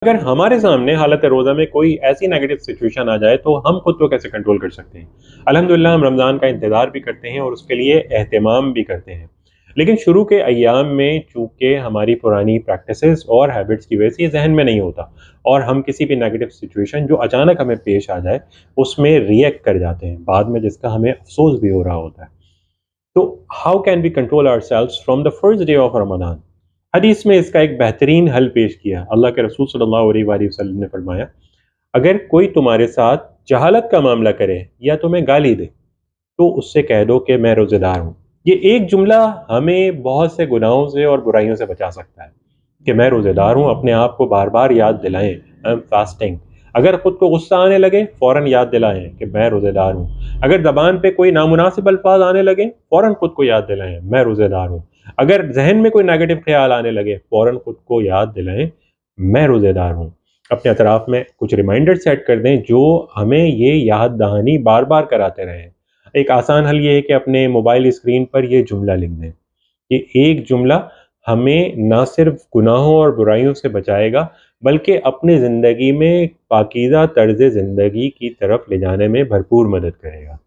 अगर हमारे सामने हालत रोज़ा में कोई ऐसी नेगेटिव सिचुएशन आ जाए तो हम खुद को कैसे कंट्रोल कर सकते हैं? अल्हम्दुलिल्लाह हम रमज़ान का इंतज़ार भी करते हैं और उसके लिए एहतमाम भी करते हैं। लेकिन शुरू के अय्याम में चूँकि हमारी पुरानी प्रैक्टिसेस और हैबिट्स की वजह से ये ज़हन में नहीं होता और हम किसी भी नेगेटिव सिचुएशन जो अचानक हमें पेश आ जाए, उसमें रिएक्ट कर जाते हैं, बाद में जिसका हमें अफ़सोस भी हो रहा होता है। तो how can we control ourselves from the first day of Ramzan? हदीस में इसका एक बेहतरीन हल पेश किया। अल्लाह के रसूल सल्लल्लाहु अलैहि वसल्लम ने फरमाया, अगर कोई तुम्हारे साथ जहालत का मामला करे या तुम्हें गाली दे, तो उससे कह दो कि मैं रोज़ेदार हूँ। ये एक जुमला हमें बहुत से गुनाहों से और बुराइयों से बचा सकता है कि मैं रोज़ेदार हूँ। अपने आप को बार-बार याद दिलाएँ, आई एम फास्टिंग। अगर खुद को गुस्सा आने लगे, फ़ौरन याद दिलाएँ कि मैं रोज़ेदार हूँ। अगर ज़बान पे कोई नामुनासिब अल्फ़ाज़ आने लगे, फ़ौरन खुद को याद दिलाएँ, मैं रोज़ेदार हूँ। अगर ज़हन में कोई नेगेटिव ख़्याल आने लगे, फ़ौरन खुद को याद दिलाएँ, मैं रोज़ेदार हूँ। अपने अतराफ़ में कुछ रिमाइंडर सेट कर दें, जो हमें ये याद दहानी बार-बार कराते रहें। एक आसान हल ये है कि अपने मोबाइल स्क्रीन पर ये जुमला लिख दें। ये एक जुमला हमें ना सिर्फ गुनाहों और बुराइयों से बचाएगा, बल्कि अपनी ज़िंदगी में पाकीज़ा तर्ज़ ज़िंदगी की तरफ ले जाने में भरपूर मदद करेगा।